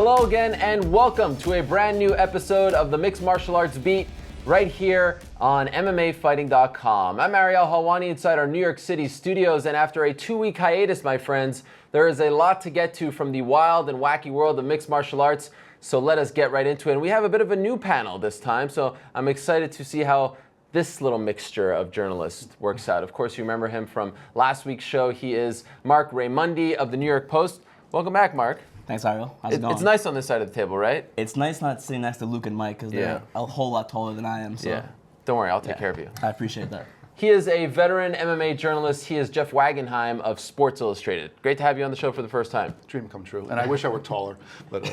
Hello again and welcome to a brand new episode of the Mixed Martial Arts Beat right here on MMAfighting.com. I'm Ariel Helwani inside our New York City studios, and after a 2-week hiatus, my friends, there is a lot to get to from the wild and wacky world of mixed martial arts, so let us get right into it. And we have a bit of a new panel this time, so I'm excited to see how this little mixture of journalists works out. Of course, you remember him from last week's show. He is Mark Raimondi of the New York Post. Welcome back, Mark. Thanks, Ariel. How's it going? It's nice on this side of the table, right? It's nice not sitting next to Luke and Mike because they're a whole lot taller than I am. So. Yeah. Don't worry, I'll take care of you. I appreciate that. He is a veteran MMA journalist. He is Jeff Wagenheim of Sports Illustrated. Great to have you on the show for the first time. Dream come true. And I wish I were taller, but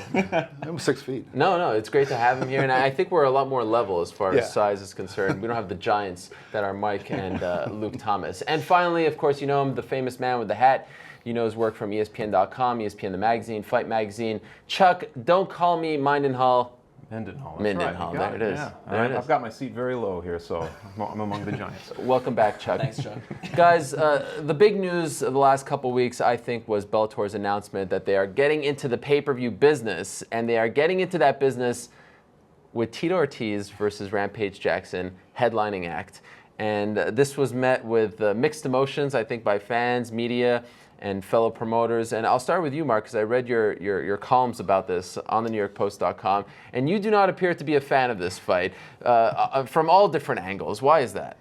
I'm 6 feet. No, it's great to have him here. And I think we're a lot more level as far as size is concerned. We don't have the giants that are Mike and Luke Thomas. And finally, of course, you know him, the famous man with the hat. You know his work from ESPN.com, ESPN the magazine, Fight Magazine. Chuck, don't call me Mindenhall. Mindenhall. Mindenhall, there it is. Yeah. There it is. I've got my seat very low here, so I'm among the giants. Welcome back, Chuck. Thanks, Chuck. Guys, the big news of the last couple weeks, I think, was Bellator's announcement that they are getting into the pay-per-view business, and they are getting into that business with Tito Ortiz versus Rampage Jackson headlining act. And this was met with mixed emotions, I think, by fans, media, and fellow promoters. And I'll start with you, Mark, because I read your columns about this on the NewYorkPost.com, and you do not appear to be a fan of this fight from all different angles. Why is that?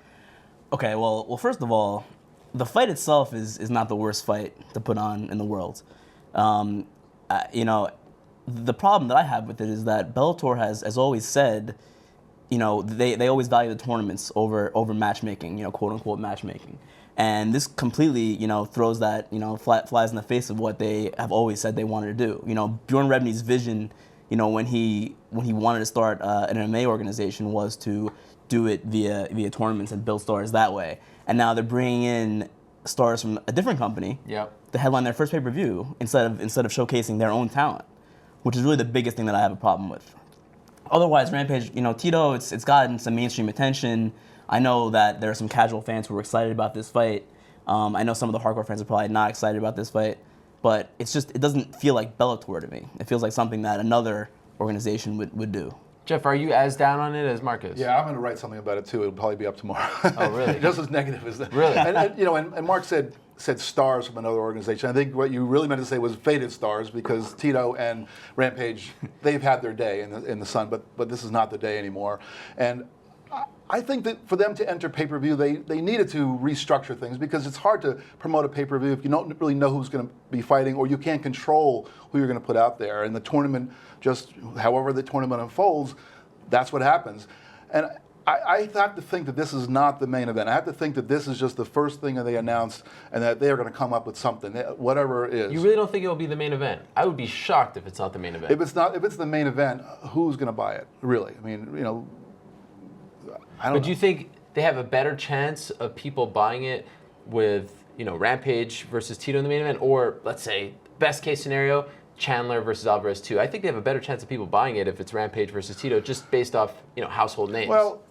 Okay, well, first of all, the fight itself is not the worst fight to put on in the world. You know, the problem that I have with it is that Bellator has always said, you know, they always value the tournaments over matchmaking, you know, quote unquote matchmaking. And this completely, you know, throws that, you know, flies in the face of what they have always said they wanted to do. You know, Bjorn Rebney's vision, you know, when he wanted to start an MMA organization was to do it via tournaments and build stars that way. And now they're bringing in stars from a different company to headline their first pay-per-view instead of showcasing their own talent, which is really the biggest thing that I have a problem with. Otherwise, Rampage, you know, Tito, it's gotten some mainstream attention. I know that there are some casual fans who are excited about this fight. I know some of the hardcore fans are probably not excited about this fight, but it doesn't feel like Bellator to me. It feels like something that another organization would do. Jeff, are you as down on it as Marcus? Yeah, I'm going to write something about it too. It'll probably be up tomorrow. Oh, really? Just as negative as that. Really? And you know, and Mark said stars from another organization. I think what you really meant to say was faded stars, because Tito and Rampage, they've had their day in the sun, but this is not the day anymore. And I think that for them to enter pay-per-view, they needed to restructure things, because it's hard to promote a pay-per-view if you don't really know who's going to be fighting, or you can't control who you're going to put out there. And the tournament, just however the tournament unfolds, that's what happens. And I have to think that this is not the main event. I have to think that this is just the first thing that they announced, and that they are going to come up with something, whatever it is. You really don't think it will be the main event? I would be shocked if it's not the main event. If it's the main event, who's going to buy it? Really? I mean, you know. But do you think they have a better chance of people buying it with, you know, Rampage versus Tito in the main event, or let's say best case scenario, Chandler versus Alvarez 2? I think they have a better chance of people buying it if it's Rampage versus Tito, just based off, you know, household names. Well,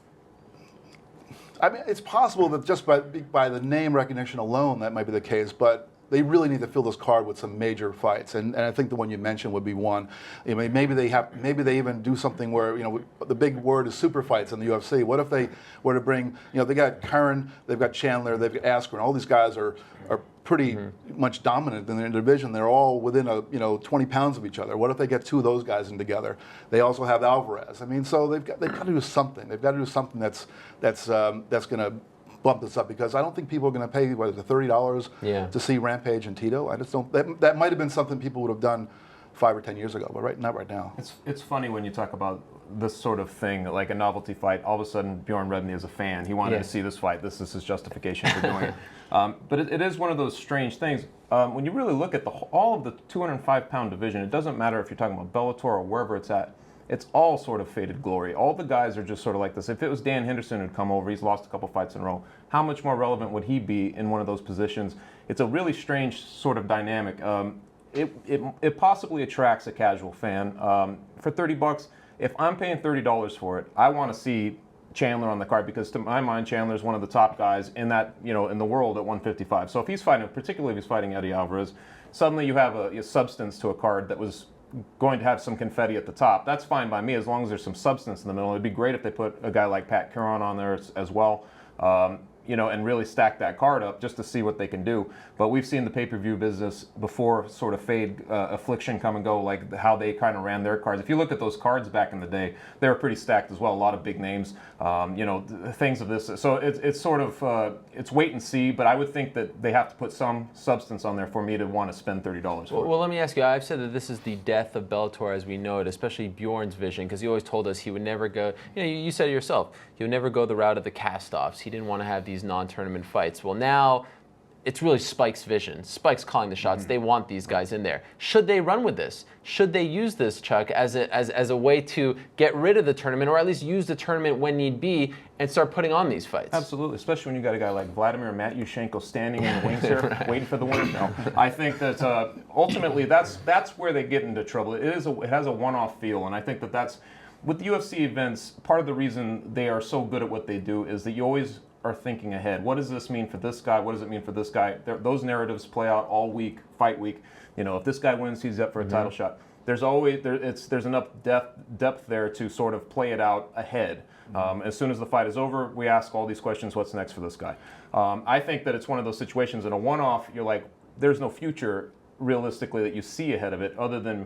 I mean, it's possible that just by the name recognition alone that might be the case, but they really need to fill this card with some major fights, and I think the one you mentioned would be one. I mean, maybe they even do something where, you know, the big word is super fights in the UFC. What if they were to bring, you know, they got Curran, they've got Chandler, they've got Askren. All these guys are pretty much dominant in their division. They're all within 20 pounds of each other. What if they get two of those guys in together? They also have Alvarez. I mean, so they've got to do something. They've got to do something that's going to bump this up, because I don't think people are going to pay $30 to see Rampage and Tito. I just don't. That might have been something people would have done 5 or 10 years ago, but not right now. It's funny when you talk about this sort of thing, like a novelty fight. All of a sudden, Bjorn Rebney is a fan. He wanted to see this fight. This is his justification for doing it. But it is one of those strange things. When you really look at all of the 205-pound division, it doesn't matter if you're talking about Bellator or wherever it's at. It's all sort of faded glory. All the guys are just sort of like this. If it was Dan Henderson who'd come over, he's lost a couple fights in a row, how much more relevant would he be in one of those positions? It's a really strange sort of dynamic. It possibly attracts a casual fan. For $30, if I'm paying $30 for it, I want to see Chandler on the card, because to my mind, Chandler's one of the top guys in that, you know, in the world at 155. So if he's fighting, particularly if he's fighting Eddie Alvarez, suddenly you have a substance to a card that was going to have some confetti at the top. That's fine by me as long as there's some substance in the middle. It'd be great if they put a guy like Pat Curon on there as well. And really stack that card up just to see what they can do. But we've seen the pay-per-view business before sort of fade, Affliction come and go, like how they kind of ran their cards. If you look at those cards back in the day, they were pretty stacked as well. A lot of big names, things of this. So it's sort of, it's wait and see, but I would think that they have to put some substance on there for me to want to spend $30 for it. Well, let me ask you, I've said that this is the death of Bellator as we know it, especially Bjorn's vision, because he always told us he would never go, you said it yourself, he would never go the route of the cast-offs. He didn't want to have these non-tournament fights. Well, now it's really Spike's vision. Spike's calling the shots. They want these guys in there. Should they run with this? Should they use this, Chuck, as a way to get rid of the tournament, or at least use the tournament when need be and start putting on these fights? Absolutely, especially when you got a guy like Vladimir Matyushenko standing in the wings here, Right. waiting for the winner. No, I think that ultimately that's where they get into trouble. It has a one-off feel, and I think that's with the UFC events. Part of the reason they are so good at what they do is that you always are thinking ahead. What does this mean for this guy? What does it mean for this guy? Those narratives play out all week, fight week. If this guy wins, he's up for a title shot. There's always there's enough depth there to sort of play it out ahead. As soon as the fight is over, we ask all these questions. What's next for this guy? I think that it's one of those situations in a one-off. You're like, there's no future realistically that you see ahead of it other than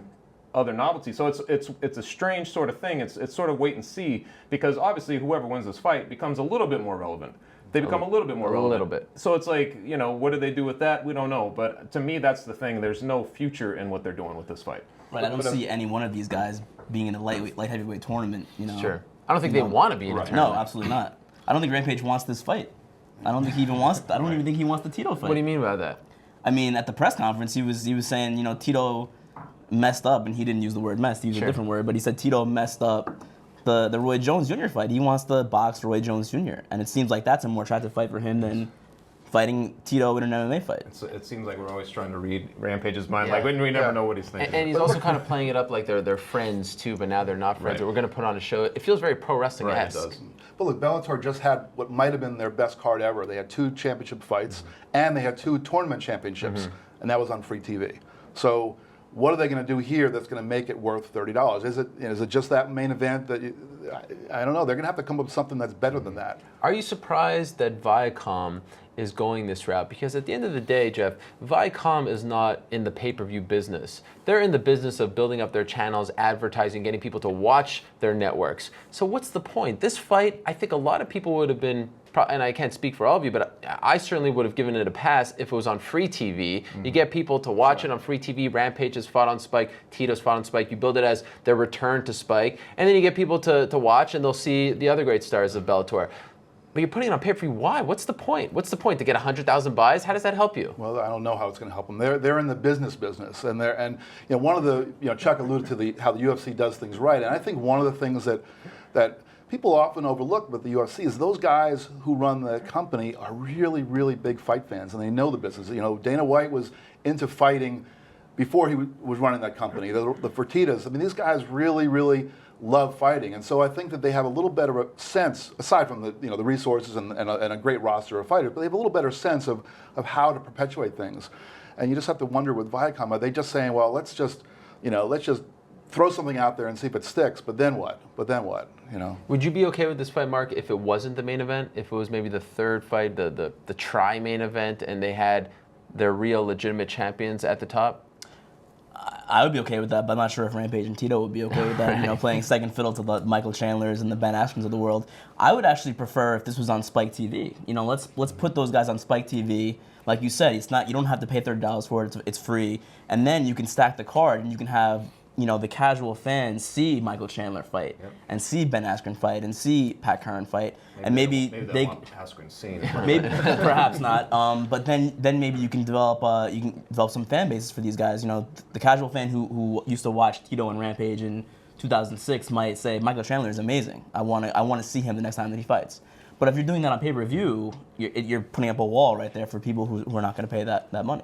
other novelty. So it's a strange sort of thing. It's sort of wait and see, because obviously whoever wins this fight becomes a little bit more relevant. They become a little bit more relevant. A little bit. So it's like, what do they do with that? We don't know. But to me, that's the thing. There's no future in what they're doing with this fight. Right, I don't see any one of these guys being in a light heavyweight tournament. Sure. I don't think they want to be in a tournament. No, absolutely not. I don't think Rampage wants this fight. I don't think he even wants. I don't even think he wants the Tito fight. What do you mean by that? I mean, at the press conference, he was saying, Tito messed up, and he didn't use the word messed. He used a different word, but he said Tito messed up the Roy Jones Jr. fight. He wants to box Roy Jones Jr., and it seems like that's a more attractive fight for him than fighting Tito in an MMA fight. It seems like we're always trying to read Rampage's mind. Yeah. Like we never know what he's thinking. And he's also kind of playing it up like they're friends too, but now they're not friends. Right. Or we're going to put on a show. It feels very pro wrestling-esque. Right, it does. But look, Bellator just had what might have been their best card ever. They had 2 championship fights, and they had 2 tournament championships, and that was on free TV. So what are they going to do here that's going to make it worth $30? Is it just that main event that I don't know. They're going to have to come up with something that's better than that. Are you surprised that Viacom is going this route? Because at the end of the day, Jeff, Viacom is not in the pay-per-view business. They're in the business of building up their channels, advertising, getting people to watch their networks. So what's the point? This fight, I think a lot of people would have been, and I can't speak for all of you, but I certainly would have given it a pass if it was on free TV. You get people to watch it on free TV. Rampage has fought on Spike. Tito's fought on Spike. You build it as their return to Spike. And then you get people to watch, and they'll see the other great stars of Bellator. But you're putting it on pay-per-view. Why? What's the point? What's the point? To get 100,000 buys? How does that help you? Well, I don't know how it's going to help them. They're in the business, and one of the Chuck alluded to how the UFC does things right, and I think one of the things that people often overlook with the UFC is those guys who run the company are really, really big fight fans, and they know the business. Dana White was into fighting before he was running that company. The Fertittas, I mean, these guys really, really love fighting, and so I think that they have a little better sense, aside from the resources and a great roster of fighters, but they have a little better sense of how to perpetuate things. And you just have to wonder with Viacom, are they just saying, well, let's just throw something out there and see if it sticks, but then what? Would you be okay with this fight, Mark, if it wasn't the main event? If it was maybe the third fight, the tri-main event, and they had their real legitimate champions at the top? I would be okay with that, but I'm not sure if Rampage and Tito would be okay with that. Right. Playing second fiddle to the Michael Chandlers and the Ben Askrens of the world. I would actually prefer if this was on Spike TV. Let's put those guys on Spike TV. Like you said, you don't have to pay $30 for it. It's free, and then you can stack the card and you can have the casual fans see Michael Chandler fight, and see Ben Askren fight, and see Pat Curran fight, and maybe they want Askren seen. Maybe perhaps not. But then maybe you can develop some fan bases for these guys. The casual fan who used to watch Tito and Rampage in 2006 might say Michael Chandler is amazing. I want to see him the next time that he fights. But if you're doing that on pay-per-view, you're putting up a wall right there for people who are not going to pay that money.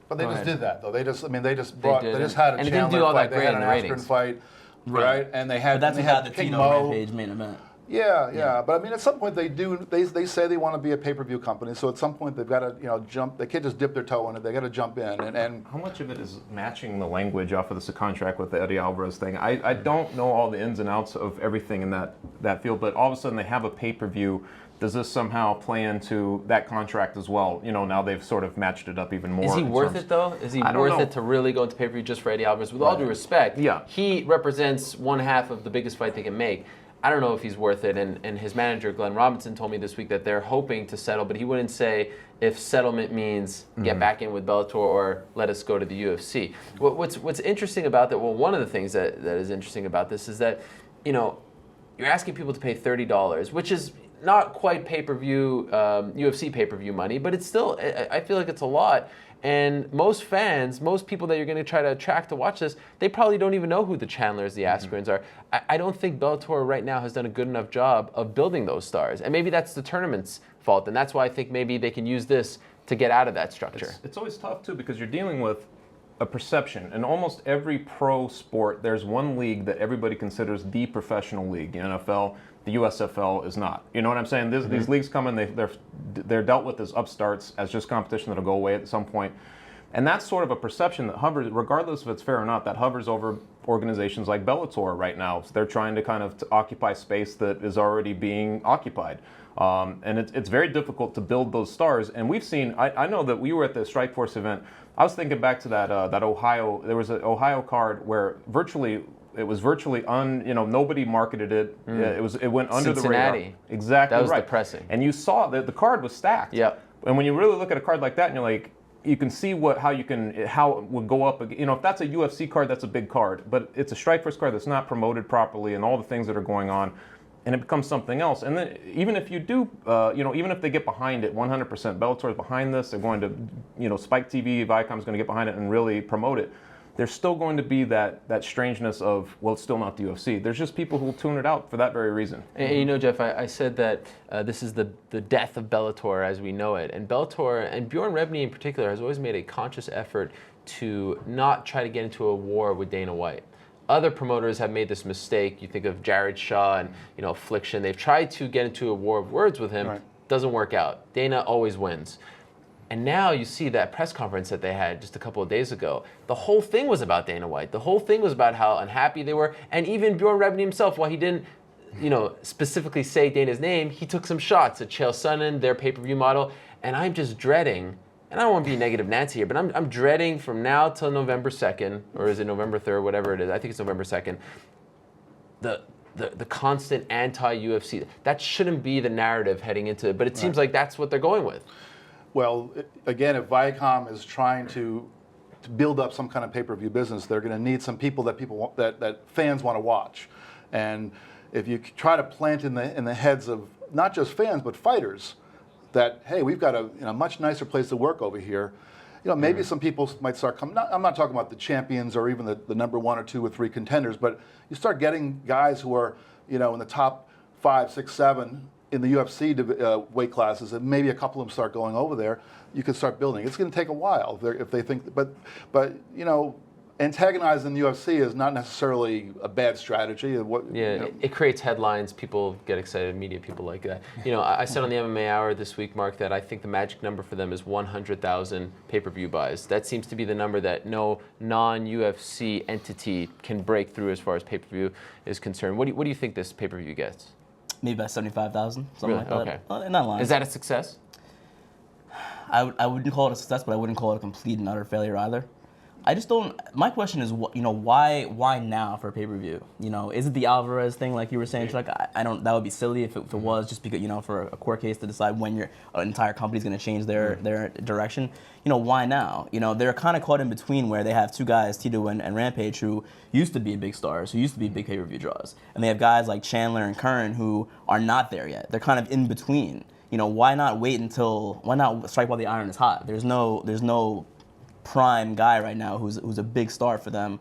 But they just did that, though. They just had a And it didn't do Chandler all that fight, they great had in an the Askren ratings. fight, right? And they had But that's they without had the King Tito Mo. Rampage main event. Yeah. But I mean, at some point they say they want to be a pay-per-view company. So at some point they've got to jump. They can't just dip their toe in it. They got to jump in. And how much of it is matching the language off of this contract with the Eddie Alvarez thing? I don't know all the ins and outs of everything in that field, but all of a sudden they have a pay-per-view. Does this somehow play into that contract as well? Now they've sort of matched it up even more. Is he worth it though? Is he worth it to really go into pay-per-view just for Eddie Alvarez? With all due respect, he represents one half of the biggest fight they can make. I don't know if he's worth it, and his manager, Glenn Robinson, told me this week that they're hoping to settle, but he wouldn't say if settlement means get back in with Bellator or let us go to the UFC. What's interesting about that, well, one of the things that is interesting about this is that, you're asking people to pay $30, which is not quite pay-per-view, UFC pay-per-view money, but it's still, I feel like it's a lot. And most fans, most people that you're going to try to attract to watch this, they probably don't even know who the Chandlers, the Askrens are. I don't think Bellator right now has done a good enough job of building those stars. And maybe that's the tournament's fault. And that's why I think maybe they can use this to get out of that structure. It's always tough, too, because you're dealing with a perception. In almost every pro sport, there's one league that everybody considers the professional league. The NFL, the USFL is not. You know what I'm saying? These leagues come in, they're dealt with as upstarts, as just competition that'll go away at some point. And that's sort of a perception that hovers, regardless if it's fair or not, that hovers over organizations like Bellator right now. So they're trying to kind of occupy space that is already being occupied. And it's very difficult to build those stars. And we've seen, I know that we were at the Strikeforce event. I was thinking back to that Ohio, there was an Ohio card where it was virtually nobody marketed it. It went under Cincinnati. the radar. Exactly. That was right. depressing. And you saw that the card was stacked. Yep. And when you really look at a card like that, and you're like, you can see how it would go up. If that's a UFC card, that's a big card. But it's a Strikeforce card that's not promoted properly, and all the things that are going on, and it becomes something else. And then even if you do, even if they get behind it 100%, Bellator is behind this. They're going to, Spike TV, Viacom's going to get behind it and really promote it. There's still going to be that strangeness of, well, it's still not the UFC. There's just people who will tune it out for that very reason. And Jeff, I said that this is the death of Bellator as we know it. And Bellator, and Bjorn Rebney in particular, has always made a conscious effort to not try to get into a war with Dana White. Other promoters have made this mistake. You think of Jared Shaw and Affliction. They've tried to get into a war of words with him. Right. Doesn't work out. Dana always wins. And now you see that press conference that they had just a couple of days ago. The whole thing was about Dana White. The whole thing was about how unhappy they were. And even Bjorn Rebney himself, while he didn't, specifically say Dana's name, he took some shots at Chael Sonnen, their pay-per-view model. And I'm just dreading, and I don't want to be negative Nancy here, but I'm dreading from now till November 2nd, or is it November 3rd, whatever it is. I think it's November 2nd. The constant anti-UFC. That shouldn't be the narrative heading into it, but it seems like that's what they're going with. Well, again, if Viacom is trying to build up some kind of pay-per-view business, they're going to need some people that fans want to watch. And if you try to plant in the heads of not just fans but fighters that, hey, we've got a much nicer place to work over here, maybe some people might start coming. I'm not talking about the champions or even the number 1 or 2 or 3 contenders, but you start getting guys who are in the top 5, 6, 7 in the UFC weight classes, and maybe a couple of them start going over there. You can start building. It's going to take a while if they think, but antagonizing the UFC is not necessarily a bad strategy. It creates headlines. People get excited. Media people like that. I said on the MMA Hour this week, Mark, that I think the magic number for them is 100,000 pay-per-view buys. That seems to be the number that no non-UFC entity can break through as far as pay-per-view is concerned. What do you think this pay-per-view gets? Maybe by 75,000, something really? like that. Okay. In that line. Is that a success? I wouldn't call it a success, but I wouldn't call it a complete and utter failure either. I just don't. My question is, why now for pay-per-view? Is it the Alvarez thing, like you were saying? Like, I don't. That would be silly if it was just because for a court case to decide when your entire company's going to change their direction. Why now? They're kind of caught in between where they have 2 guys, Tito and Rampage, who used to be big stars, who used to be big pay-per-view draws, and they have guys like Chandler and Curran who are not there yet. They're kind of in between. Why not wait until? Why not strike while the iron is hot? There's no prime guy right now who's a big star for them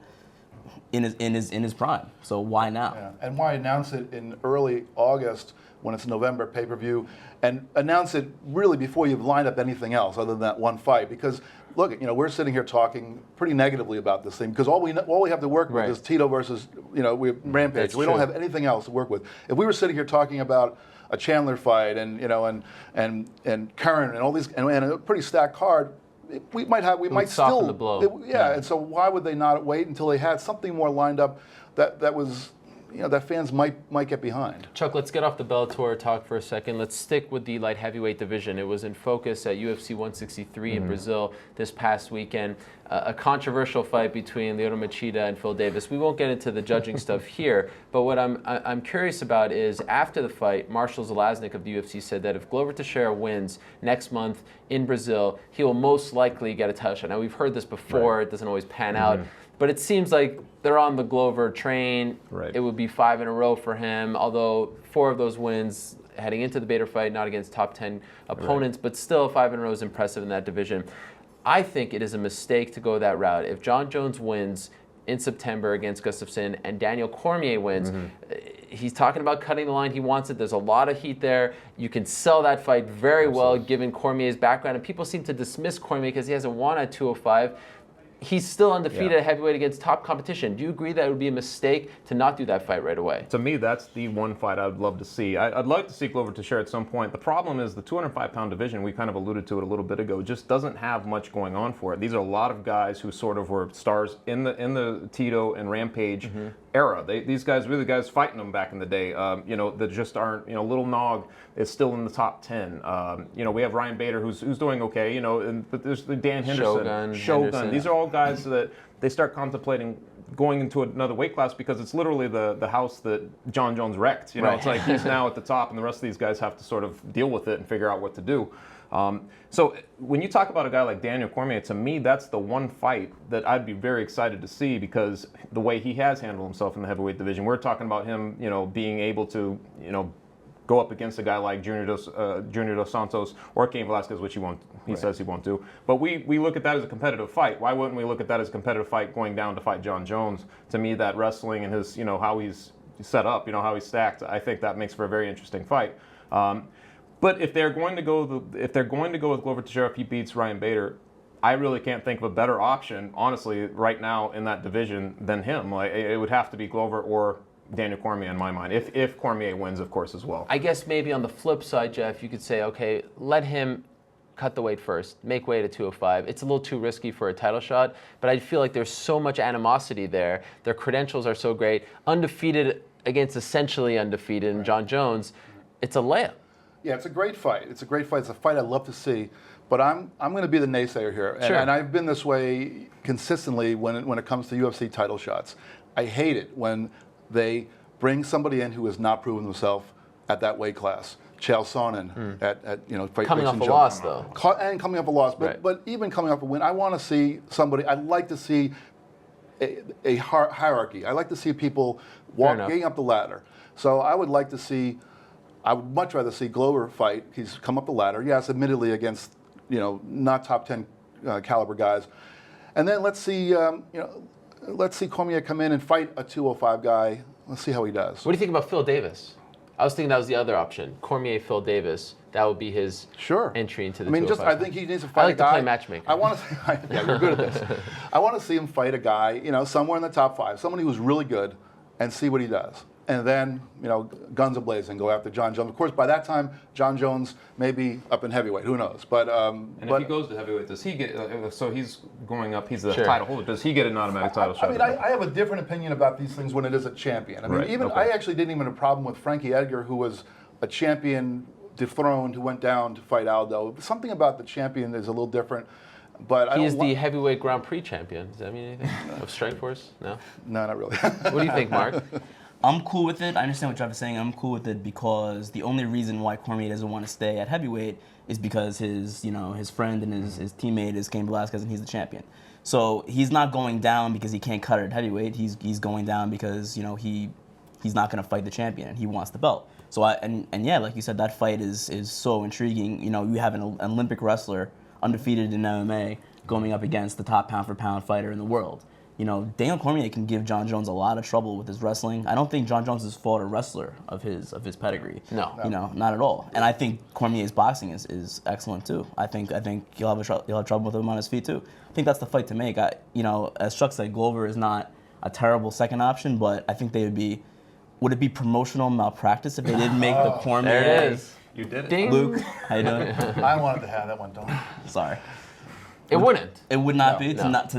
in his prime. So why now? Yeah. And why announce it in early August when it's November pay-per-view, and announce it really before you've lined up anything else other than that one fight. Because look, we're sitting here talking pretty negatively about this thing because all we have to work with is Tito versus Rampage. We don't have anything else to work with. If we were sitting here talking about a Chandler fight and Curran and all these and a pretty stacked card, we might still the blow. And so why would they not wait until they had something more lined up that was that fans might get behind? Chuck, let's get off the Bellator talk for a second. Let's stick with the light heavyweight division. It was in focus at UFC 163 in Brazil this past weekend. A controversial fight between Lyoto Machida and Phil Davis. We won't get into the judging stuff here, but what I'm curious about is after the fight, Marshall Zelaznik of the UFC said that if Glover Teixeira wins next month in Brazil, he will most likely get a title shot. Now, we've heard this before. It doesn't always pan out. But it seems like they're on the Glover train. Right. It would be 5 in a row for him, although 4 of those wins heading into the Bader fight, not against top 10 opponents, but still 5 in a row is impressive in that division. I think it is a mistake to go that route. If Jon Jones wins in September against Gustafsson and Daniel Cormier wins, he's talking about cutting the line. He wants it. There's a lot of heat there. You can sell that fight very well given Cormier's background. And people seem to dismiss Cormier because he hasn't won at 205. He's still undefeated at heavyweight against top competition. Do you agree that it would be a mistake to not do that fight right away? To me, that's the one fight I'd love to see. I'd like to see Glover Teixeira at some point. The problem is the 205-pound division, we kind of alluded to it a little bit ago, just doesn't have much going on for it. These are a lot of guys who sort of were stars in the Tito and Rampage era. These guys, really guys fighting them back in the day, that just aren't, Little Nog is still in the top 10. We have Ryan Bader who's doing okay, but there's the Dan Henderson. Shogun. These are all guys that they start contemplating going into another weight class because it's literally the house that Jon Jones wrecked. It's like he's now at the top and the rest of these guys have to sort of deal with it and figure out what to do. So when you talk about a guy like Daniel Cormier, to me, that's the one fight that I'd be very excited to see because the way he has handled himself in the heavyweight division, we're talking about him, being able to, go up against a guy like Junior Dos Santos or Cain Velasquez, which he says he won't do. But we look at that as a competitive fight. Why wouldn't we look at that as a competitive fight going down to fight Jon Jones? To me, that wrestling and his, how he's set up, how he's stacked, I think that makes for a very interesting fight. But if they're going to go with Glover Teixeira if he beats Ryan Bader, I really can't think of a better option, honestly, right now in that division than him. Like it would have to be Glover or Daniel Cormier in my mind, if Cormier wins, of course, as well. I guess maybe on the flip side, Jeff, you could say, okay, let him cut the weight first, make weight at 205. It's a little too risky for a title shot, but I feel like there's so much animosity there. Their credentials are so great. Undefeated against essentially undefeated in Jon Jones, it's a layup. Yeah, it's a great fight. It's a fight I'd love to see. But I'm going to be the naysayer here. And I've been this way consistently when it comes to UFC title shots. I hate it when they bring somebody in who has not proven himself at that weight class. Chael Sonnen coming off a loss though, and coming off a loss, but even coming off a win, I want to see somebody. I'd like to see a hierarchy. I like to see people getting up the ladder. So I would much rather see Glover fight. He's come up the ladder, yes, admittedly against not top 10 caliber guys, and then let's see Cormier come in and fight a 205 guy. Let's see how he does. What do you think about Phil Davis? I was thinking that was the other option. Cormier, Phil Davis. That would be his entry into the 205. I think he needs to fight a guy. I like to play matchmaker. I want to. Yeah, you're good at this. I want to see him fight a guy, somewhere in the top 5, somebody who's really good, and see what he does. And then, guns a-blazing, go after Jon Jones. Of course, by that time, Jon Jones may be up in heavyweight. Who knows? But if he goes to heavyweight, does he get? So he's going up. He's the title holder. Does he get an automatic title shot? I have a different opinion about these things when it is a champion. I actually didn't even have a problem with Frankie Edgar, who was a champion dethroned, who went down to fight Aldo. Something about the champion is a little different. But he's the heavyweight Grand Prix champion. Does that mean anything? Of Strikeforce? No. No, not really. What do you think, Mark? I'm cool with it. I understand what Jeff is saying. I'm cool with it because the only reason why Cormier doesn't want to stay at heavyweight is because his friend and his teammate is Cain Velasquez and he's the champion. So he's not going down because he can't cut it at heavyweight. He's going down because he's not going to fight the champion and he wants the belt. So yeah, like you said, that fight is so intriguing. You have an Olympic wrestler undefeated in MMA going up against the top pound for pound fighter in the world. Daniel Cormier can give John Jones a lot of trouble with his wrestling. I don't think John Jones has fought a wrestler of his pedigree. No. Not at all. And I think Cormier's boxing is excellent too. I think you'll have trouble with him on his feet too. I think that's the fight to make. As Chuck said, Glover is not a terrible second option, but I think would it be promotional malpractice if they didn't make the Cormier? There it is. You did it. Ding. Luke, how you doing? I wanted to have that one, don't I? Sorry. It wouldn't. It would not be No. to not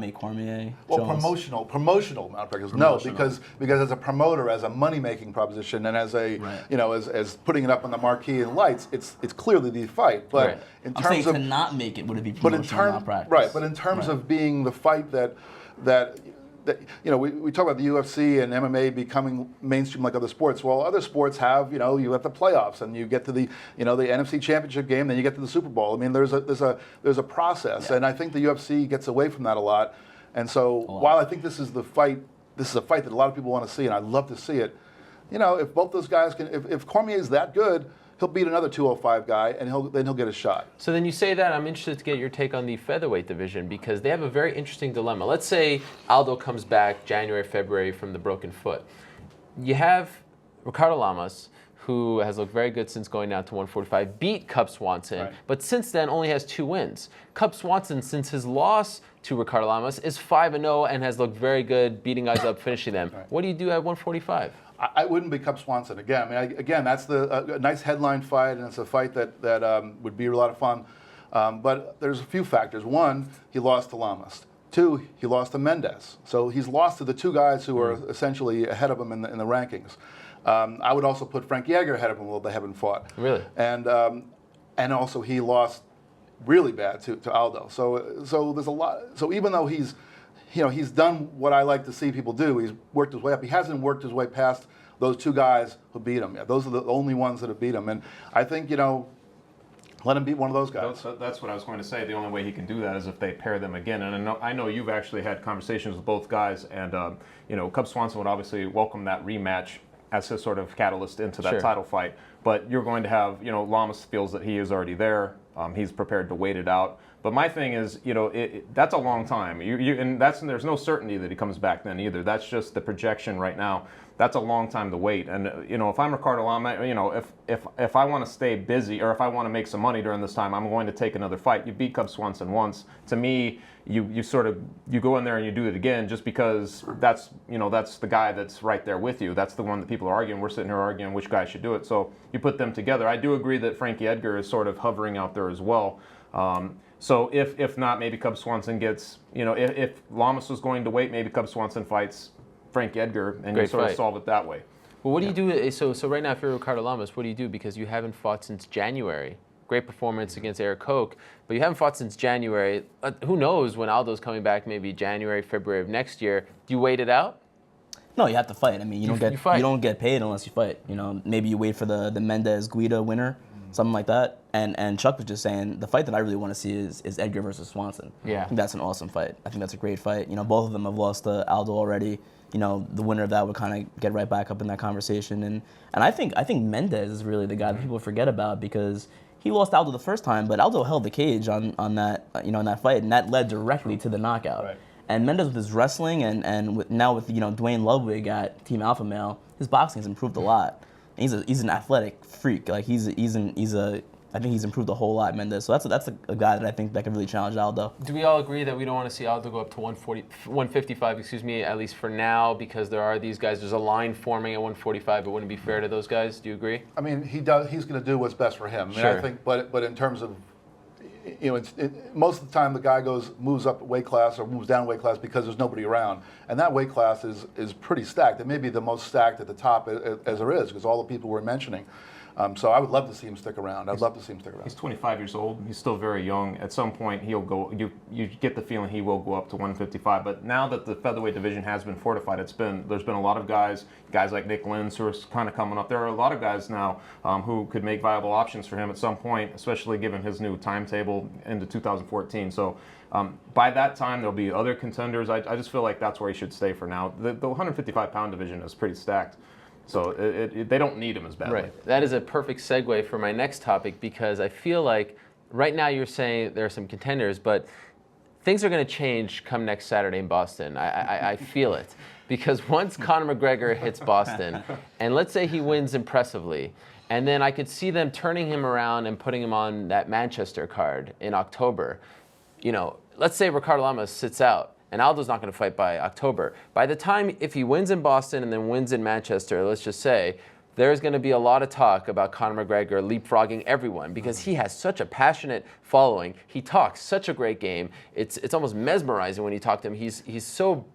make Cormier. Well, Jones. promotional malpractice. No, because as a promoter, as a money-making proposition, and as a as putting it up on the marquee and lights, it's clearly the fight. But Right. in I'm terms saying of to not make it, would it be promotional malpractice? right, but in terms of being the fight that we talk about the UFC and MMA becoming mainstream like other sports. Well, other sports have, you have the playoffs and you get to the NFC Championship game, then you get to the Super Bowl. I mean, there's a process, and I think the UFC gets away from that a lot. And so, while I think this is a fight that a lot of people want to see, and I'd love to see it. If both those guys if Cormier is that good, he'll beat another 205 guy, and he'll get a shot. So then you say that, I'm interested to get your take on the featherweight division because they have a very interesting dilemma. Let's say Aldo comes back January, February from the broken foot. You have Ricardo Lamas, who has looked very good since going down to 145, beat Cub Swanson, Right. but since then only has 2 wins. Cub Swanson, since his loss to Ricardo Lamas, is 5-0 and has looked very good, beating guys up, finishing them. Right. What do you do at 145? I wouldn't be Cub Swanson again. I mean, that's a nice headline fight, and it's a fight that would be a lot of fun. But there's a few factors. One, he lost to Lamas. 2, he lost to Mendez. So he's lost to the 2 guys who are essentially ahead of him in the rankings. I would also put Frankie Edgar ahead of him, although they haven't fought. Really? And also he lost really bad to Aldo. So there's a lot. So even though he's done what I like to see people do. He's worked his way up. He hasn't worked his way past those 2 guys who beat him. Yeah, those are the only ones that have beat him. And I think, let him beat one of those guys. That's what I was going to say. The only way he can do that is if they pair them again. And I know you've actually had conversations with both guys. And, Cub Swanson would obviously welcome that rematch as his sort of catalyst into that title fight. But you're going to have, Lamas feels that he is already there. He's prepared to wait it out. But my thing is, that's a long time. And there's no certainty that he comes back then either. That's just the projection right now. That's a long time to wait. And if I'm Ricardo Lama, if I want to stay busy or if I want to make some money during this time, I'm going to take another fight. You beat Cub Swanson once. To me, you go in there and you do it again just because that's the guy that's right there with you. That's the one that people are arguing. We're sitting here arguing which guy should do it. So you put them together. I do agree that Frankie Edgar is sort of hovering out there as well. So if not, maybe Cub Swanson gets, if Lamas was going to wait, maybe Cub Swanson fights Frankie Edgar, and you sort of solve it that way. Well, what do you do? So right now, if you're Ricardo Lamas, what do you do? Because you haven't fought since January. Great performance against Eric Koch, but you haven't fought since January. Who knows when Aldo's coming back, maybe January, February of next year. Do you wait it out? No, you have to fight. I mean, you don't get paid unless you fight. Maybe you wait for the Mendez Guida winner, something like that. And Chuck was just saying the fight that I really want to see is Edgar versus Swanson. Yeah. I think that's an awesome fight. I think that's a great fight. Both of them have lost to Aldo already. The winner of that would kind of get right back up in that conversation. And I think Mendez is really the guy that people forget about because he lost Aldo the first time, but Aldo held the cage on that in that fight, and that led directly to the knockout. Right. And Mendez with his wrestling and now with Dwayne Ludwig at Team Alpha Male, his boxing has improved a lot. And he's an athletic freak. Like I think he's improved a whole lot, Mendez. So that's a guy that I think that could really challenge Aldo. Do we all agree that we don't want to see Aldo go up to 155, at least for now, because there are these guys, there's a line forming at 145. It wouldn't be fair to those guys. Do you agree? I mean, he's going to do what's best for him. I mean, Sure. I think, but in terms of, most of the time the guy moves up weight class or moves down weight class because there's nobody around, and that weight class is pretty stacked. It may be the most stacked at the top as there is because all the people we're mentioning. So I would love to see him stick around. I'd love to see him stick around. He's 25 years old. He's still very young. At some point, he'll go. You get the feeling he will go up to 155. But now that the featherweight division has been fortified, there's been a lot of guys like Nick Lins who are kind of coming up. There are a lot of guys now who could make viable options for him at some point, especially given his new timetable into 2014. So by that time, there'll be other contenders. I just feel like that's where he should stay for now. The 155-pound division is pretty stacked. So they don't need him as badly. Right. That is a perfect segue for my next topic because I feel like right now you're saying there are some contenders, but things are going to change come next Saturday in Boston. I feel it. Because once Conor McGregor hits Boston, and let's say he wins impressively, and then I could see them turning him around and putting him on that Manchester card in October. You know, let's say Ricardo Lamas sits out, and Aldo's not going to fight by October. By the time, if he wins in Boston and then wins in Manchester, let's just say, there's going to be a lot of talk about Conor McGregor leapfrogging everyone because he has such a passionate following. He talks such a great game. It's almost mesmerizing when you talk to him. He's so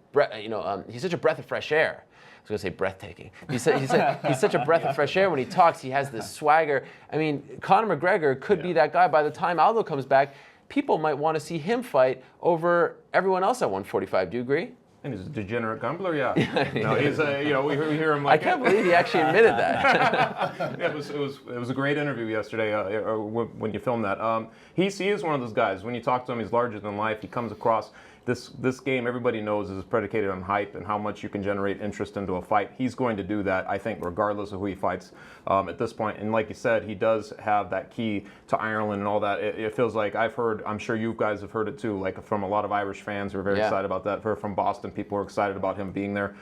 he's such a breath of fresh air. I was going to say breathtaking. He's such a breath of fresh air when he talks. He has this swagger. I mean, Conor McGregor could be that guy. By the time Aldo comes back, people might want to see him fight over everyone else at 145. Do you agree? And he's a degenerate gambler, yeah. No, he's we hear him like. I can't believe he actually admitted that. Yeah, it was a great interview yesterday when you filmed that. He is one of those guys. When you talk to him, he's larger than life. He comes across. This game, everybody knows, is predicated on hype and how much you can generate interest into a fight. He's going to do that, I think, regardless of who he fights at this point. And like you said, he does have that key to Ireland and all that. It feels like I'm sure you guys have heard it too, like from a lot of Irish fans who are very excited about that. From Boston, people are excited about him being there.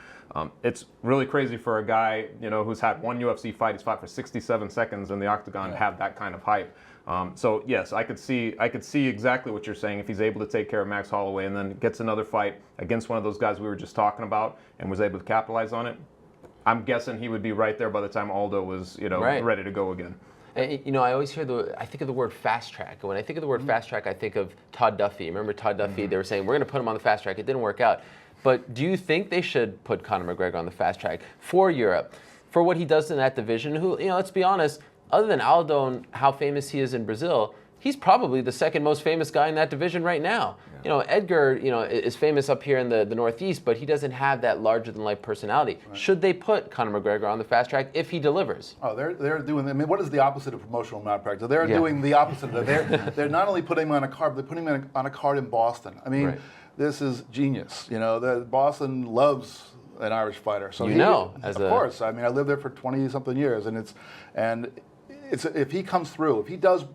It's really crazy for a guy, who's had one UFC fight. He's fought for 67 seconds in the octagon to have that kind of hype. So yes, I could see exactly what you're saying. If he's able to take care of Max Holloway and then gets another fight against one of those guys we were just talking about and was able to capitalize on it, I'm guessing he would be right there by the time Aldo was, ready to go again. I always hear I think of the word fast track. And when I think of the word fast track, I think of Todd Duffy. Remember Todd Duffy? They were saying, we're going to put him on the fast track. It didn't work out. But do you think they should put Conor McGregor on the fast track for Europe, for what he does in that division? Who, let's be honest, other than Aldo and how famous he is in Brazil, he's probably the second most famous guy in that division right now. Yeah. Edgar, is famous up here in the Northeast, but he doesn't have that larger-than-life personality. Right. Should they put Conor McGregor on the fast track if he delivers? Oh, they're doing. I mean, what is the opposite of promotional malpractice? They're doing the opposite of that. They're not only putting him on a card, but they're putting him on a card in Boston. I mean, this is genius. Boston loves an Irish fighter. So of course. I mean, I lived there for 20-something years, and if he comes through, if he does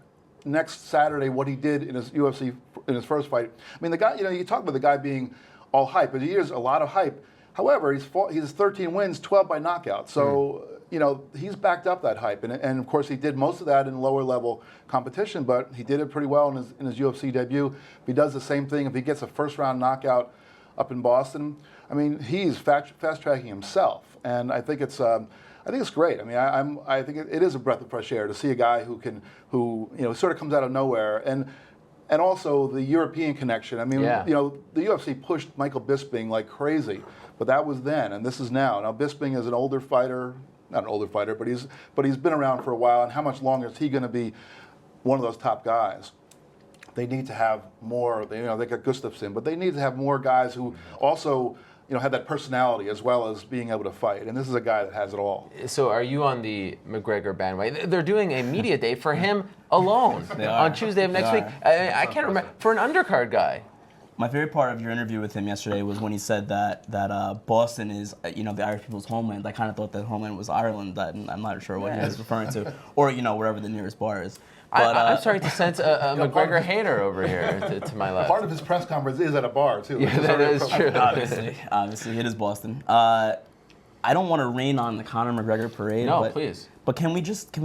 next Saturday what he did in his UFC in his first fight. I mean, the guy, you talk about the guy being all hype, but he is a lot of hype. However, he's 13 wins, 12 by knockout. So, he's backed up that hype. And of course, he did most of that in lower level competition, but he did it pretty well in his UFC debut. If he does the same thing, if he gets a first round knockout up in Boston, I mean, he's fast tracking himself. And I think it's great. I mean, I think it is a breath of fresh air to see a guy who sort of comes out of nowhere, and also the European connection. I mean, the UFC pushed Michael Bisping like crazy, but that was then, and this is now. Now Bisping is an older fighter, not an older fighter, but he's been around for a while. And how much longer is he going to be one of those top guys? They need to have more. They got Gustafsson, but they need to have more guys who also have that personality as well as being able to fight. And this is a guy that has it all. So are you on the McGregor bandwagon? They're doing a media day for him alone on Tuesday of next week. I can't remember. For an undercard guy. My favorite part of your interview with him yesterday was when he said that Boston is, the Irish people's homeland. I kind of thought that homeland was Ireland. I'm not sure what he was referring to. Or, wherever the nearest bar is. But, I'm starting to sense a McGregor hater over here to my left. Part of his press conference is at a bar, too. Yeah, that is true. Obviously, it is Boston. I don't want to rain on the Conor McGregor parade. No, please. But can we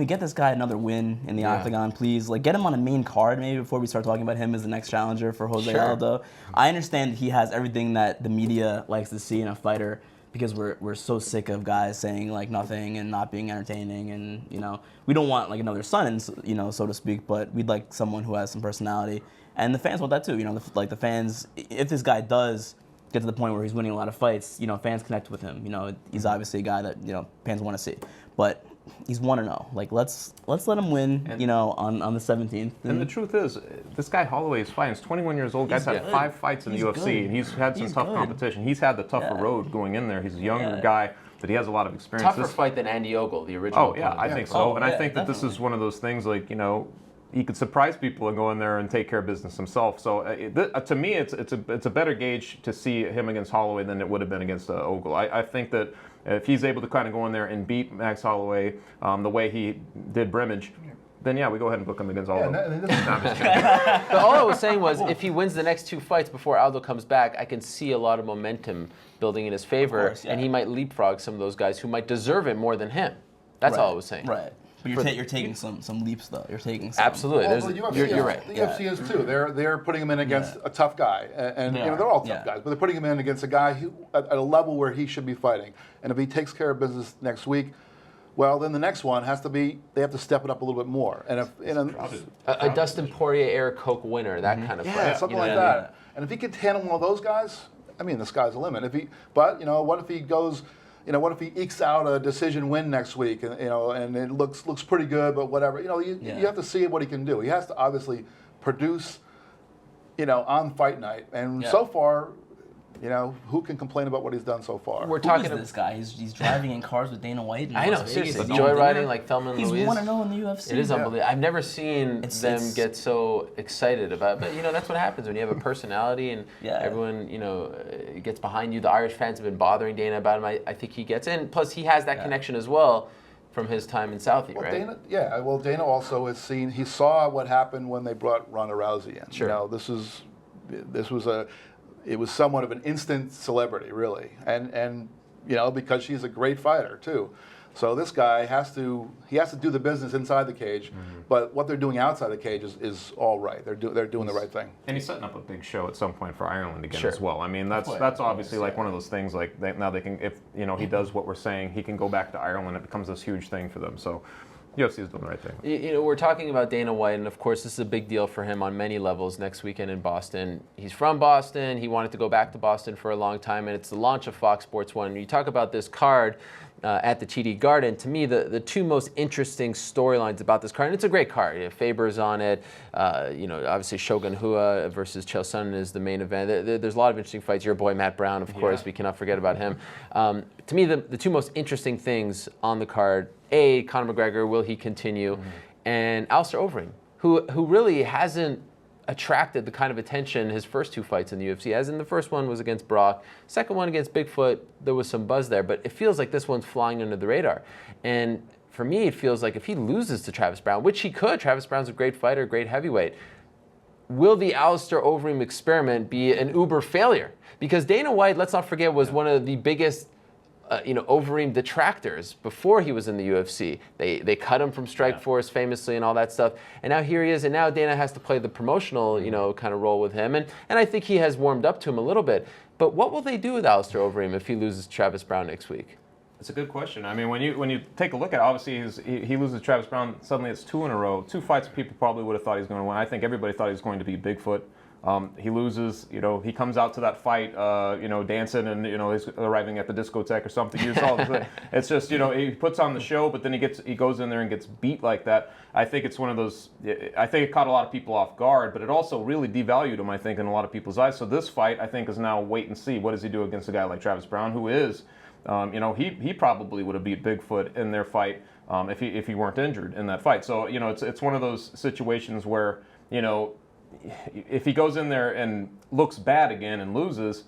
get this guy another win in the octagon, please? Like, get him on a main card maybe before we start talking about him as the next challenger for Jose Aldo. I understand he has everything that the media likes to see in a fighter, because we're so sick of guys saying like nothing and not being entertaining, and we don't want like another Son, so to speak, but we'd like someone who has some personality, and the fans want that too. The fans, if this guy does get to the point where he's winning a lot of fights, fans connect with him. He's obviously a guy that fans want to see, but he's 1-0. Like let's let him win, on the 17th. And the truth is, this guy Holloway is fighting. He's 21 years old. Guy's had 5 fights in the UFC, and he's had some tough competition. He's had the tougher road going in there. He's a younger guy, but he has a lot of experience. Tougher fight than Andy Ogle, the original. Oh yeah, I think so. And I think that this is one of those things like he could surprise people and go in there and take care of business himself. So to me, it's a better gauge to see him against Holloway than it would have been against Ogle. I think that if he's able to kind of go in there and beat Max Holloway the way he did Brimage, then yeah, we go ahead and book him against all of them. But all I was saying was, if he wins the next 2 fights before Aldo comes back, I can see a lot of momentum building in his favor, course, yeah. and he might leapfrog some of those guys who might deserve it more than him. That's all I was saying. Right. But you're taking some leaps, though. You're taking some. Absolutely. Well, the UFC You're right. The UFC is too. They're putting him in against a tough guy, and you know they're all tough guys, but they're putting him in against a guy who at a level where he should be fighting. And if he takes care of business next week, well, then the next one has to be. They have to step it up a little bit more. And if A Dustin Poirier, Eric Koch winner, that kind of fight. something like that. And if he can handle one of those guys, I mean, the sky's the limit. But you know, what if he goes? You know, what if he ekes out a decision win next week, and you know, and it looks pretty good, but whatever. You know, you have to see what he can do. He has to obviously produce, you know, on fight night. And so far, you know, who can complain about what he's done so far? We're talking to this guy. He's driving in cars with Dana White. In I know, Las Vegas. seriously, joyriding like Thelma and Louise. He's 1-0 in the UFC. It is unbelievable. I've never seen them get so excited about it. But, you know, that's what happens when you have a personality and everyone, you know, gets behind you. The Irish fans have been bothering Dana about him. I think he gets in. Plus, he has that connection as well from his time in Southie, right? Dana also has seen, he saw what happened when they brought Ronda Rousey in. Sure. You know, it was somewhat of an instant celebrity, really, and you know, because she's a great fighter too. So this guy has to do the business inside the cage, but what they're doing outside the cage is all right. They're doing the right thing. And he's setting up a big show at some point for Ireland again as well. I mean, that's obviously like one of those things. Like now they can, if you know he does what we're saying, he can go back to Ireland. It becomes this huge thing for them. So. UFC is doing the right thing. You know, we're talking about Dana White, and of course, this is a big deal for him on many levels next weekend in Boston. He's from Boston. He wanted to go back to Boston for a long time, and it's the launch of Fox Sports 1. You talk about this card at the TD Garden. To me, the two most interesting storylines about this card, and it's a great card. You know, Faber's on it. You know, obviously Shogun Rua versus Chael Sonnen is the main event. There's a lot of interesting fights. Your boy Matt Brown, of course, we cannot forget about him. To me, the two most interesting things on the card, Conor McGregor, will he continue? And Alistair Overeem, who really hasn't attracted the kind of attention his first 2 fights in the UFC, as in the first one was against Brock, second one against Bigfoot, there was some buzz there, but it feels like this one's flying under the radar. And for me, it feels like if he loses to Travis Browne, which he could, Travis Browne's a great fighter, great heavyweight, will the Alistair Overeem experiment be an uber failure? Because Dana White, let's not forget, was one of the biggest Overeem detractors before he was in the UFC. They cut him from Strikeforce famously and all that stuff. And now here he is, and now Dana has to play the promotional, kind of role with him. And I think he has warmed up to him a little bit. But what will they do with Alistair Overeem if he loses Travis Browne next week? It's a good question. I mean, when you take a look at it, obviously he loses Travis Browne, suddenly it's 2 in a row. 2 fights people probably would have thought he was going to win. I think everybody thought he was going to be Bigfoot. He loses, he comes out to that fight, dancing and, he's arriving at the discotheque or something. It's just, he puts on the show, but then he goes in there and gets beat like that. I think it's one of those, I think it caught a lot of people off guard, but it also really devalued him, I think, in a lot of people's eyes. So this fight, I think, is now wait and see. What does he do against a guy like Travis Browne, who is, he probably would have beat Bigfoot in their fight if he weren't injured in that fight. So, it's one of those situations where, if he goes in there and looks bad again and loses,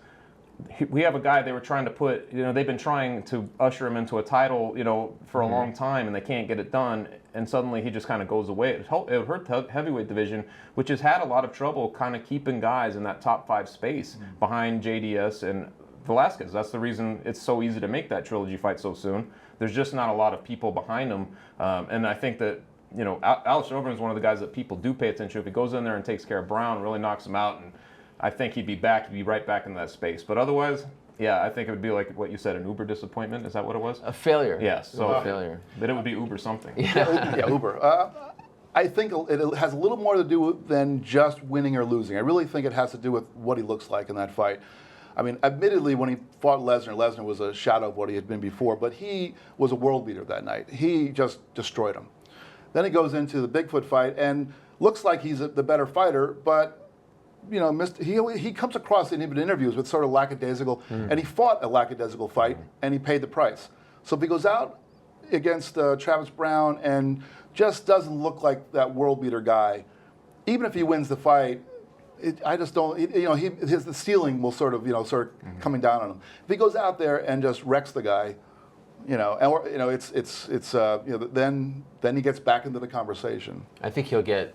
we have a guy they were trying to put, they've been trying to usher him into a title, for a long time, and they can't get it done, and suddenly he just kind of goes away. It hurt the heavyweight division, which has had a lot of trouble kind of keeping guys in that top 5 space behind JDS and Velasquez. That's the reason it's so easy to make that trilogy fight so soon. There's just not a lot of people behind him, and I think that Alistair Overeem is one of the guys that people do pay attention to. If he goes in there and takes care of Brown, really knocks him out, and I think he'd be right back in that space. But otherwise, I think it would be like what you said, an uber disappointment. Is that what it was? A failure. Yes. So a failure. But it would be uber something. Yeah, uber. I think it has a little more to do than just winning or losing. I really think it has to do with what he looks like in that fight. I mean, admittedly, when he fought Lesnar was a shadow of what he had been before, but he was a world beater that night. He just destroyed him. Then he goes into the Bigfoot fight and looks like he's the better fighter, but he comes across in interviews with sort of lackadaisical, and he fought a lackadaisical fight, and he paid the price. So if he goes out against Travis Browne and just doesn't look like that world beater guy, even if he wins the fight, I just don't. The ceiling will sort of coming down on him. If he goes out there and just wrecks the guy, Then he gets back into the conversation. I think he'll get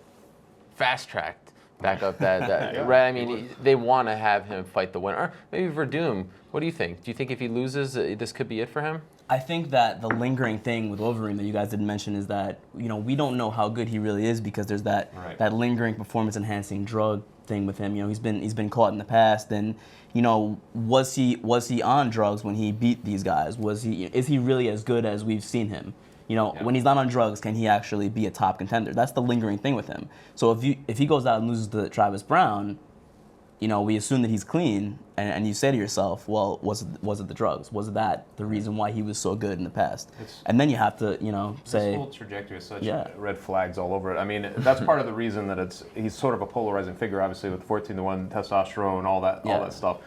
fast-tracked back up that right. I mean, they want to have him fight the winner. Or maybe Verdum. What do you think? Do you think if he loses, this could be it for him? I think that the lingering thing with Overeem that you guys didn't mention is that we don't know how good he really is because there's that lingering performance-enhancing drug thing with him. He's been caught in the past, and was he on drugs when he beat these guys? Is he really as good as we've seen him? When he's not on drugs, can he actually be a top contender? That's the lingering thing with him. So if he goes out and loses to Travis Brown, we assume that he's clean, and you say to yourself, well, was it the drugs? Was that the reason why he was so good in the past? And then you have to, say... This whole trajectory is such red flags all over it. I mean, that's part of the reason that he's sort of a polarizing figure, obviously, with 14-1 testosterone, all that stuff.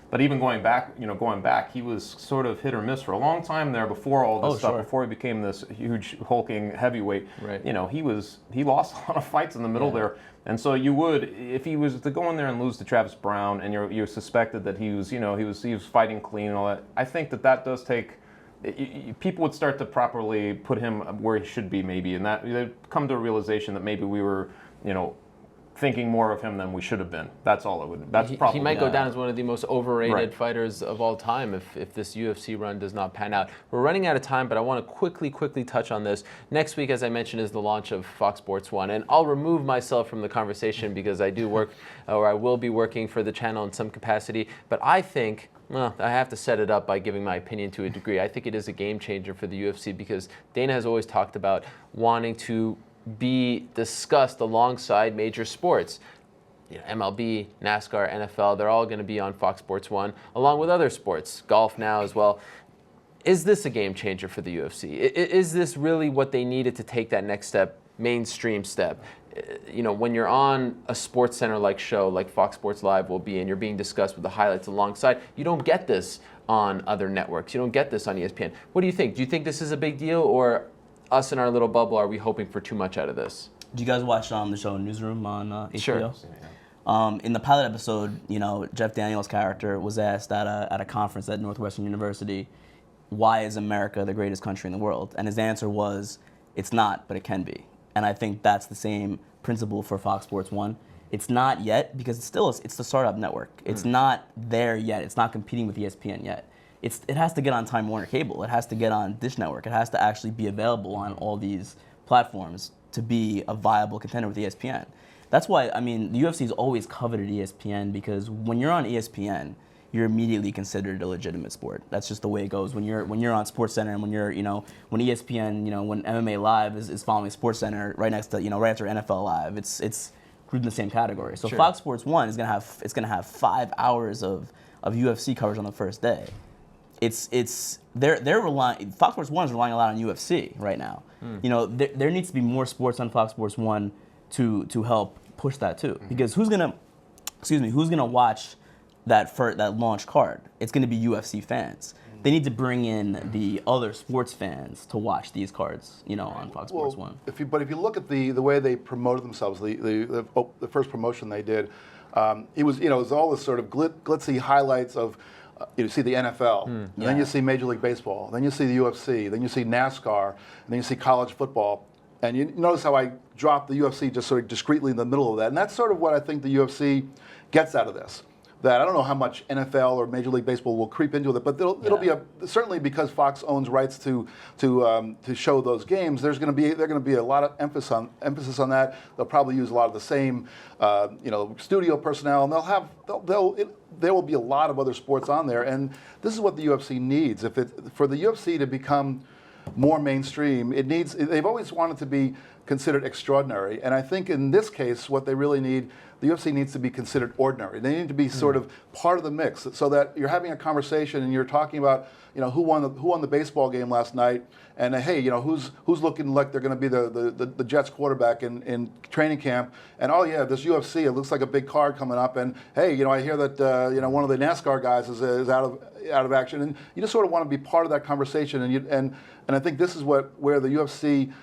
But even going back, he was sort of hit or miss for a long time there before all this stuff. Sure. Before he became this huge hulking heavyweight, right. He lost a lot of fights in the middle there, and so you would, if he was to go in there and lose to Travis Brown, and you suspected that he was fighting clean and all that. I think that does take. People would start to properly put him where he should be, maybe, and that they'd come to a realization that maybe we were, thinking more of him than we should have been. That's all it would. That's probably. He might go down as one of the most overrated fighters of all time if this UFC run does not pan out. We're running out of time, but I want to quickly touch on this. Next week, as I mentioned, is the launch of Fox Sports 1, and I'll remove myself from the conversation because I do work, or I will be working for the channel in some capacity. But I think. Well, I have to set it up by giving my opinion to a degree. I think it is a game changer for the UFC because Dana has always talked about wanting to be discussed alongside major sports. MLB, NASCAR, NFL, they're all going to be on Fox Sports 1, along with other sports, golf now as well. Is this a game changer for the UFC? Is this really what they needed to take that next step, mainstream step? When you're on a Sports Center-like show, like Fox Sports Live will be, and you're being discussed with the highlights alongside, you don't get this on other networks. You don't get this on ESPN. What do you think? Do you think this is a big deal, or us in our little bubble, are we hoping for too much out of this? Did you guys watch the show Newsroom on HBO? Sure. In the pilot episode, Jeff Daniels' character was asked at a conference at Northwestern University, why is America the greatest country in the world? And his answer was, it's not, but it can be. And I think that's the same principle for Fox Sports 1. It's not yet because it's the startup network. It's not there yet. It's not competing with ESPN yet. It has to get on Time Warner Cable. It has to get on Dish Network. It has to actually be available on all these platforms to be a viable contender with ESPN. That's why, the UFC's always coveted ESPN because when you're on ESPN, you're immediately considered a legitimate sport. That's just the way it goes. When you're on SportsCenter and when when ESPN, when MMA Live is following SportsCenter right next to, right after NFL Live, it's grouped in the same category. So sure. Fox Sports 1 is gonna have 5 hours of UFC coverage on the first day. They're relying. Fox Sports 1 is relying a lot on UFC right now. There needs to be more sports on Fox Sports 1 to help push that too. Because who's gonna watch that launch card? It's gonna be UFC fans. They need to bring in the other sports fans to watch these cards, on Fox Sports 1. If you look at the way they promoted themselves, the first promotion they did, it was all this sort of glitzy highlights of. You see the NFL, and then you see Major League Baseball, then you see the UFC, then you see NASCAR, and then you see college football. And you notice how I dropped the UFC just sort of discreetly in the middle of that. And that's sort of what I think the UFC gets out of this. That I don't know how much NFL or Major League Baseball will creep into it, but it'll be certainly because Fox owns rights to show those games. They're going to be a lot of emphasis on that. They'll probably use a lot of the same studio personnel, and there will be a lot of other sports on there. And this is what the UFC needs. For the UFC to become more mainstream, they've always wanted to be considered extraordinary. And I think in this case, what they really need, the UFC needs to be considered ordinary. They need to be sort of part of the mix, so that you're having a conversation and you're talking about, who won the baseball game last night, and hey, who's looking like they're going to be the Jets quarterback in training camp, and oh yeah, this UFC, it looks like a big card coming up, and hey, I hear that one of the NASCAR guys is out of action, and you just sort of want to be part of that conversation, and I think this is where the UFC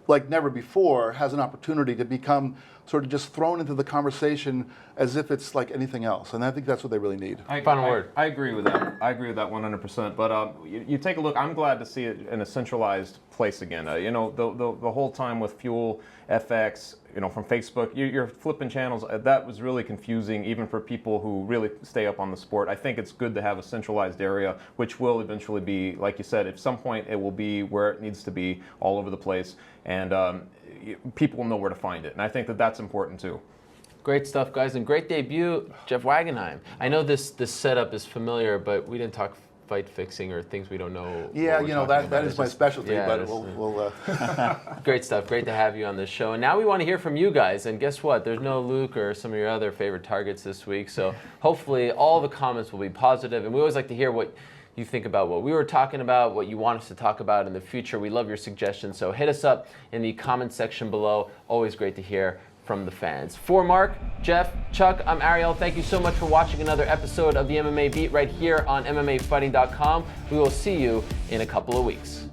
like never before, has an opportunity to become sort of just thrown into the conversation as if it's like anything else. And I think that's what they really need. Final word. I agree with that. I agree with that 100%. But you take a look. I'm glad to see it in a centralized place again. You know, the whole time with Fuel, FX, you know, from Facebook, you're flipping channels. That was really confusing, even for people who really stay up on the sport. I think it's good to have a centralized area, which will eventually be, like you said, at some point it will be where it needs to be, all over the place, and people will know where to find it. And I think that that's important too. Great stuff, guys, and great debut, Jeff Wagenheim. I know this setup is familiar, but we didn't talk fight fixing or things we don't know. Yeah, you know, that is my specialty, yeah, but we'll Great stuff. Great to have you on this show. And now we want to hear from you guys. And guess what? There's no Luke or some of your other favorite targets this week. So hopefully all the comments will be positive. And we always like to hear what you think about what we were talking about, what you want us to talk about in the future. We love your suggestions. So hit us up in the comment section below. Always great to hear from the fans. For Mark, Jeff, Chuck, I'm Ariel. Thank you so much for watching another episode of the MMA Beat right here on MMAfighting.com. We will see you in a couple of weeks.